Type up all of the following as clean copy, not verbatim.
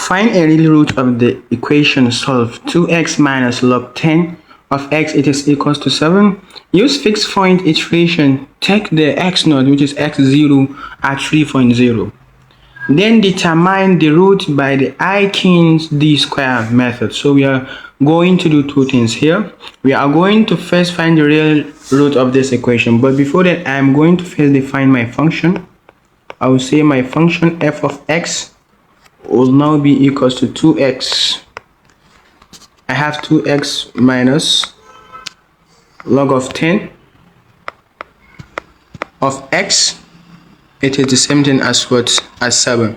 Find a real root of the equation. Solve 2x minus log 10 of x, it is equals to 7. Use fixed point iteration. Take the x naught, which is x0 at 3.0. Then determine the root by the Aitken's d square method. So we are going to do two things here. We are going to first find the real root of this equation, but before that I am going to first define my function. I will say my function f of x will now be equals to 2x. I have 2x minus log of 10 of x. It is the same thing as what? As 7.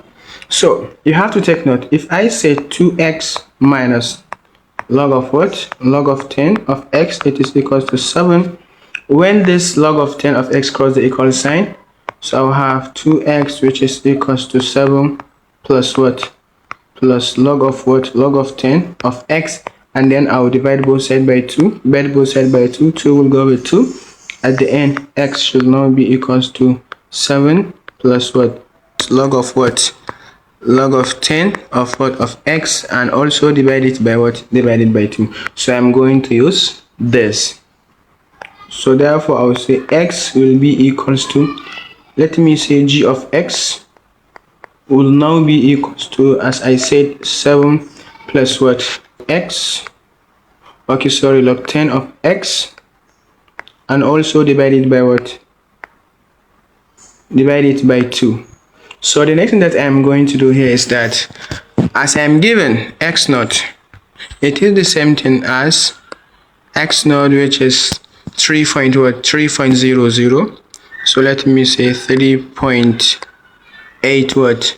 So you have to take note. If I say 2x minus log of what? Log of 10 of x, it is equals to 7. When this log of 10 of x cross the equal sign, so I'll have 2x, which is equals to 7 plus what? Plus log of what? Log of 10 of x, and then I'll divide both sides by 2. Divide both sides by 2. 2 will go with 2. At the end, x should now be equals to 7 plus what? Log of what? Log of 10 of what? Of x, and also divide it by what? Divided by 2. So I'm going to use this. So therefore I will say x will be equals to, let me say g of x will now be equals to, as I said, 7 plus what? X. Okay, sorry, log 10 of x, and also divided by what? Divided by 2. So the next thing that I am going to do here is that, as I am given x naught, it is the same thing as x naught, which is 3.00. So let me say 3.8 what?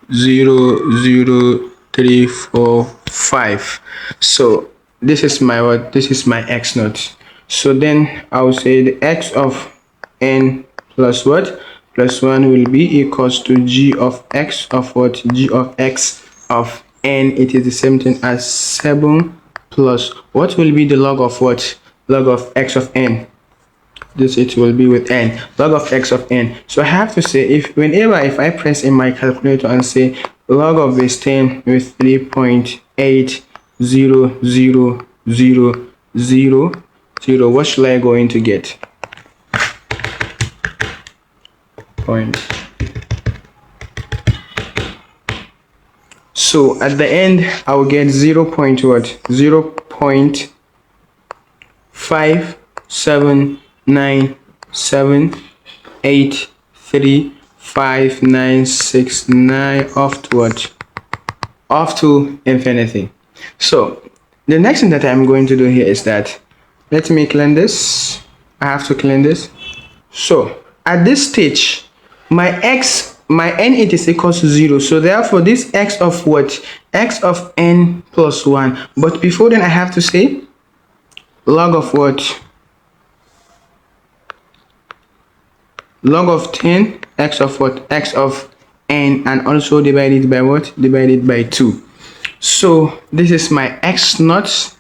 00345. So this is my what? This is my x naught. So then I will say the x of n plus what? Plus 1 will be equals to g of x of what? G of x of n. It is the same thing as 7 plus what will be the log of what? Log of x of n. This it will be with n. Log of x of n. So I have to say, if I press in my calculator and say log of base 10 with 3.80000, what should I going to get? Point. So at the end I will get 0.579783596 off to what? Off to infinity. So the next thing that I'm going to do here is that, let me clean this. I have to clean this. So at this stage, my n, it is equals to 0. So therefore this x of what? X of n plus 1. But before then I have to say log of what? Log of 10 x of what? X of n, and also divided by what? Divided by 2. So this is my x naught,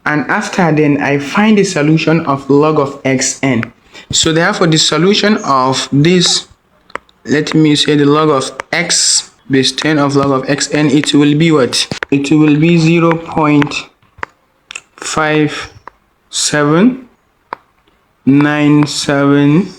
and after then I find the solution of log of xn. So therefore the solution of this, let me say the log of x base 10 of log of xn, it will be what? It will be 0.5797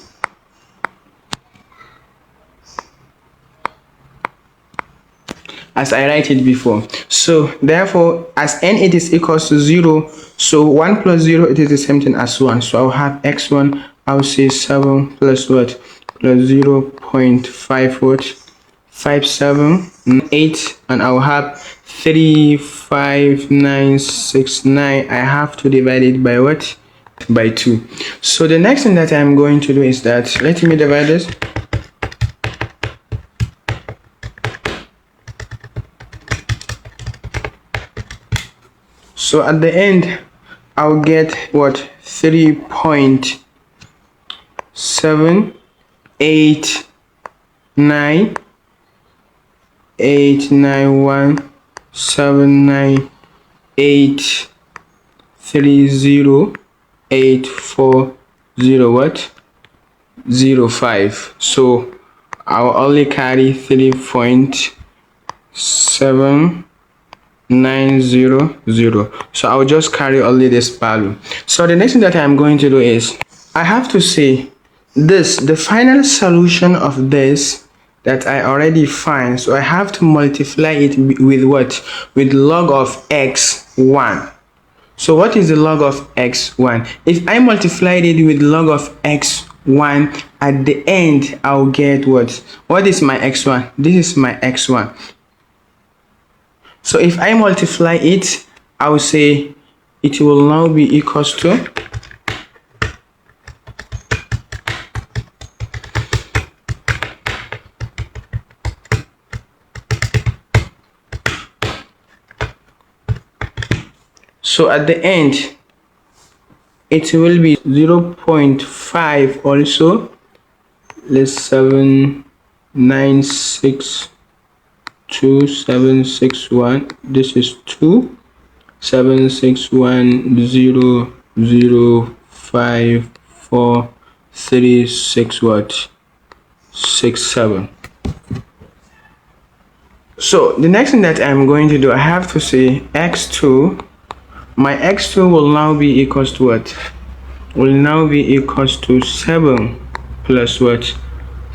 as I write it before. So therefore as n it is equals to 0, so 1 plus 0, it is the same thing as 1. So I'll have x1, I'll say 7 plus what? Plus 0.5 what? 5798, and I'll have 35969. I have to divide it by what? By 2. So the next thing that I'm going to do is that, let me divide this. So at the end I'll get what? 3.78989179830840 what? 05. So I'll only carry 3.7 0.790. So I'll just carry only this value. So the next thing that I'm going to do is I have to say this, the final solution of this that I already find. So I have to multiply it with what? With log of x1. So what is the log of x1? If I multiplied it with log of x1, at the end I'll get what? What is my x1? This is my x1. So if I multiply it, I will say it will now be equals to so at the end it will be 0.5 also. Let's 7962761. This is 276100543 what 67. So the next thing that I'm going to do, I have to say x2. My x2 will now be equals to what? Will now be equals to 7 plus what?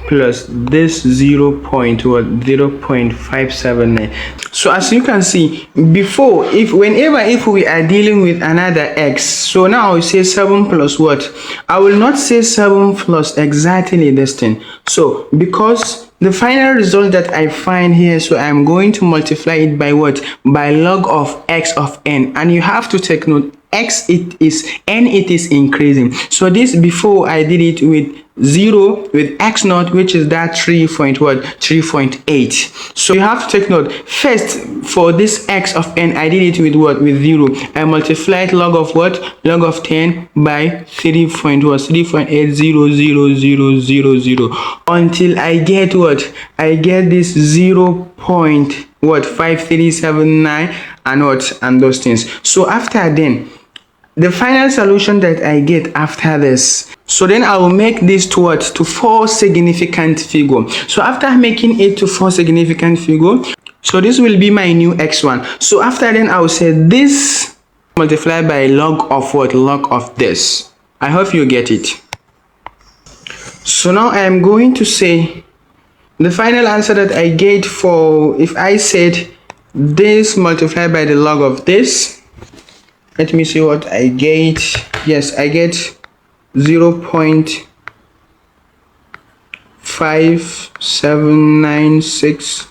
Plus this 0.579. So as you can see, before, if we are dealing with another x, so now I will say 7 plus what? I will not say 7 plus exactly this thing. So because the final result that I find here, so I'm going to multiply it by what? By log of x of n. And you have to take note, x it is increasing. So this, before I did it with 0 with x0, which is that 3.8. So you have to take note, first for this x of n, I did it with what? With 0. I multiplied log of what? Log of 10 by 3.800000 until I get what? I get this 0.5379 and what? And those things. So after then, the final solution that I get after this, so then I will make this to what? To 4 significant figure. So after making it to 4 significant figure, so this will be my new x1. So after then I will say this multiplied by log of what? Log of this. I hope you get it. So now I am going to say the final answer that I get for, if I said this multiplied by the log of this, let me see what I get. Yes, I get 0.5796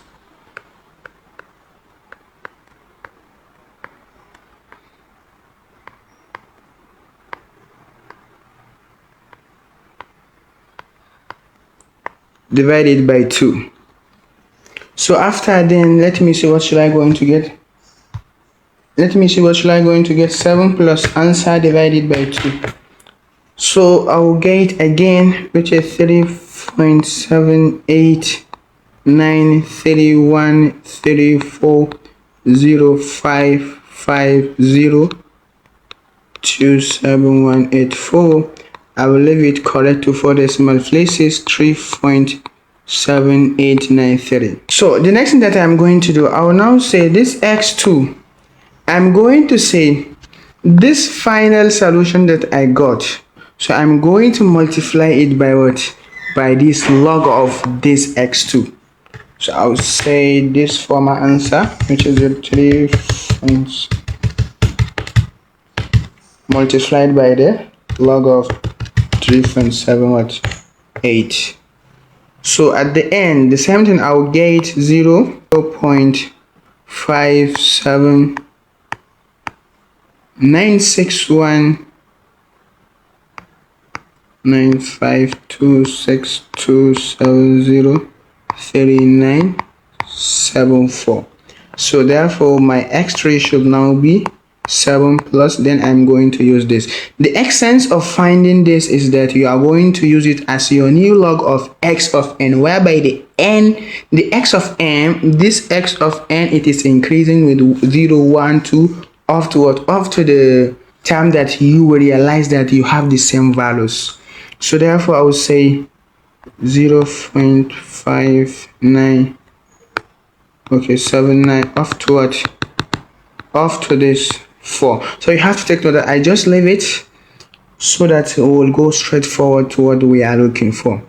divided by 2. So after then, let me see what should I going to get. Let me see what should I going to get. 7 plus answer divided by 2. So I will get again, which is 3.789313400550278184. I will leave it correct to 4 decimal places, 3.7893. So the next thing that I'm going to do, I will now say this x2. I'm going to say this final solution that I got. So I'm going to multiply it by what? By this log of this x2. So I'll say this for my answer, which is 3 multiplied by the log of 3.78. So at the end, the same thing, I'll get 0.57961 95262703974. So therefore my x3 should now be 7 plus, then I'm going to use this. The essence of finding this is that you are going to use it as your new log of x of n, whereby the x of n, this x of n, it is increasing with 0 1 2 up to what? Up to the time that you will realize that you have the same values. So therefore I will say 0.59 Okay, 7 9 off to what? Off to this 4. So you have to take note that I just leave it so that it will go straight forward to what we are looking for.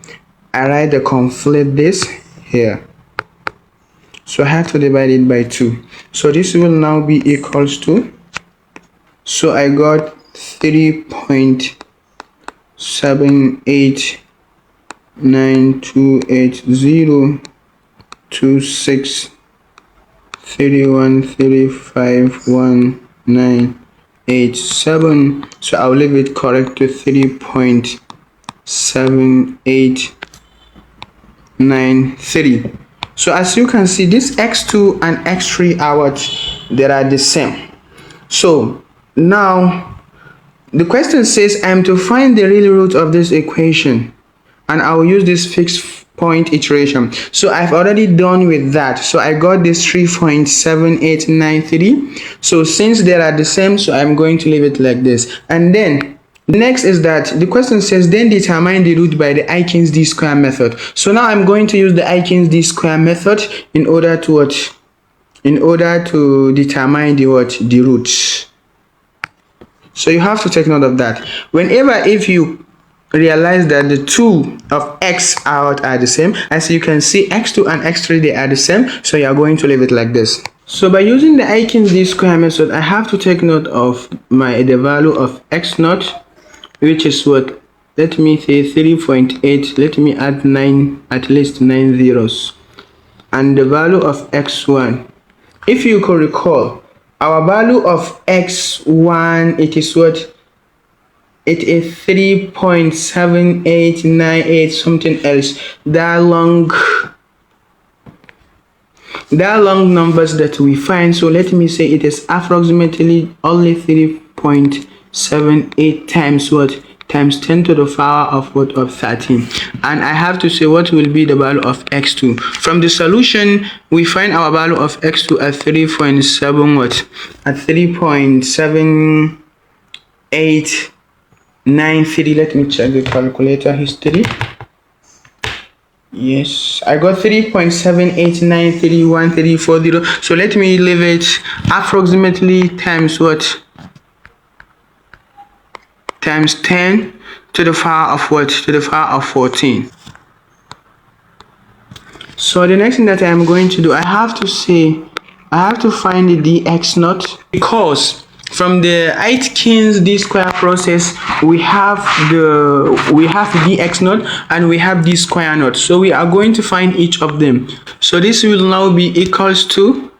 I write the conflate this here, so I have to divide it by 2. So this will now be equals to, so I got 3.7892802631351987. So I'll leave it correct to 3.7893. So as you can see, this x2 and x3 are what? They are the same. So now the question says I'm to find the real root of this equation, and I will use this fixed point iteration. So I've already done with that. So I got this 3.7893. So since they are the same, so I'm going to leave it like this. And then next is that the question says then determine the root by the Aitken's d square method. So now I'm going to use the Aitken's d square method in order to what? In order to determine the what? The roots. So you have to take note of that. Whenever if you realize that the two of x out are the same, as you can see, x2 and x3 they are the same, so you are going to leave it like this. So by using the Aitken's d square method, I have to take note of the value of x naught, which is what? Let me say 3.8. Let me add 9, at least 9 zeros, and the value of x1. If you could recall, our value of x1, it is what? It is 3.7898 something else. That long numbers that we find. So let me say it is approximately only 3.78 times what? Times 10 to the power of what? Of 13. And I have to say what will be the value of x2. From the solution, we find our value of x2 at 3.7 what? At 3.7893. Let me check the calculator history. Yes, I got 3.78931340. So let me leave it approximately times what? Times 10 to the power of what? To the power of 14. So the next thing that I am going to do, I have to find the dx naught, because from the Aitken's d square process we have dx naught and we have d square naught. So we are going to find each of them. So this will now be equals to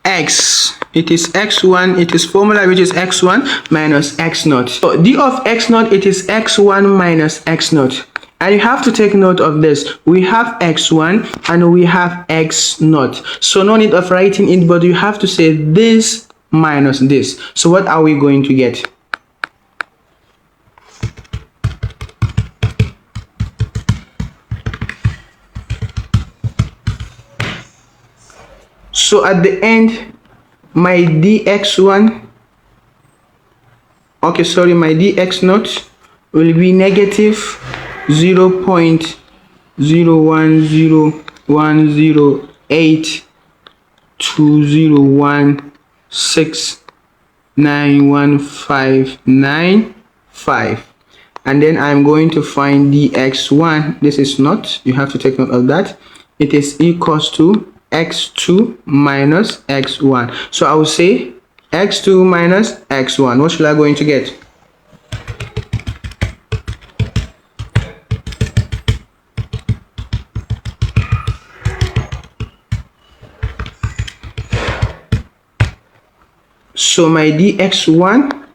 x, it is x1, it is formula which is x1 minus x naught. So d of x naught, it is x1 minus x naught. And you have to take note of this. We have x1 and we have x naught. So no need of writing it, but you have to say this minus this. So what are we going to get? So at the end, my dx1, okay, sorry, my dx naught will be negative 0.010108201691595, and then I'm going to find dx1. This is not, you have to take note of that. It is equals to x2 minus x1. So I will say x2 minus x1. What should I going to get? So my dx1,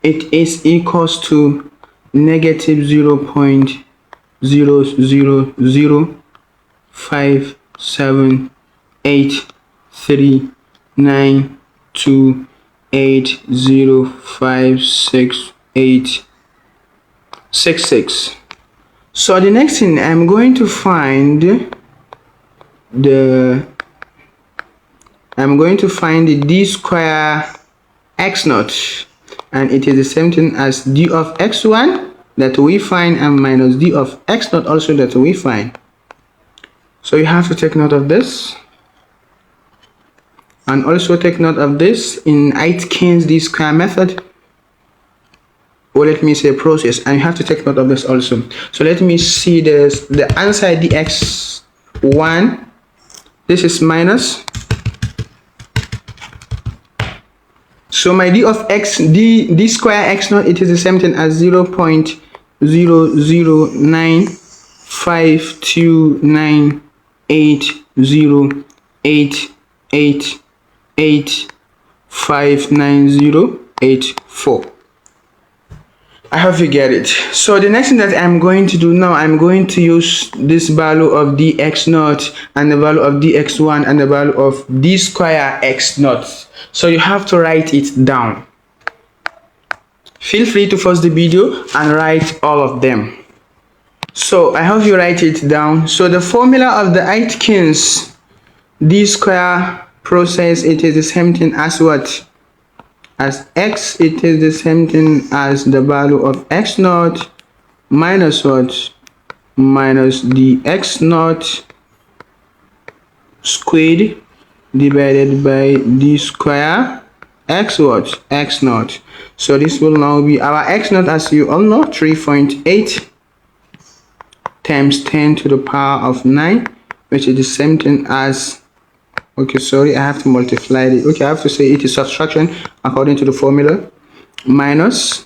it is equals to negative 0.005783928056866. So the next thing I'm going to find the d square x naught, and it is the same thing as d of x1 that we find and minus d of x naught also that we find. So you have to take note of this. And also take note of this in Aitken's d square method, or let me say process, and you have to take note of this also. So let me see this, the answer dx1, this is minus, so my d of x, d square x naught, it is the same thing as 0.009529808859084. I hope you get it. So the next thing that I'm going to do now, I'm going to use this value of dx naught and the value of dx1 and the value of d square x naught. So you have to write it down. Feel free to pause the video and write all of them. So I hope you write it down. So the formula of the Aitken's d square process, it is the same thing as what? As x, it is the same thing as the value of x naught minus what? Minus dx naught squared divided by d square x what? X naught. So this will now be our x naught, as you all know, 3.8 times 10 to the power of 9, which is the same thing as, okay, sorry, I have to multiply it. Okay, I have to say it is subtraction according to the formula, minus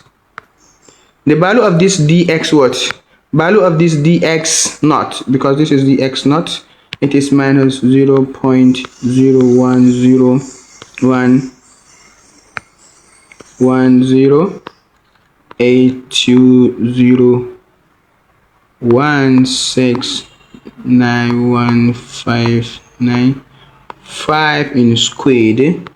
the value of this dx what? Value of this dx naught, because this is dx naught, it is minus 0.010108201691595 in squared,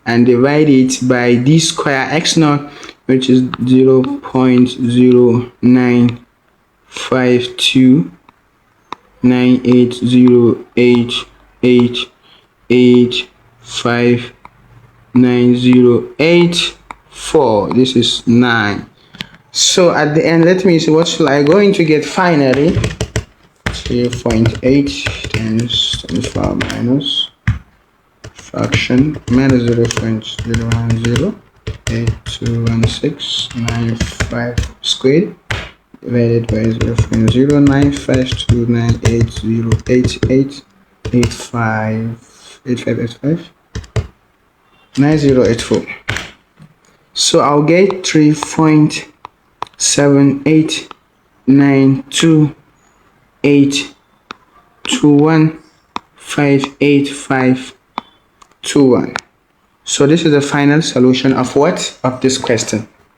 and divide it by d square x naught, which is 0.0952888859084. This is 9. So at the end, let me see, what should I going to get finally? 3.8 times 24 minus fraction minus 0.010821695 squared divided by 0.0952980888859084. So I'll get 3.78928215851. So this is the final solution of what? Of this question.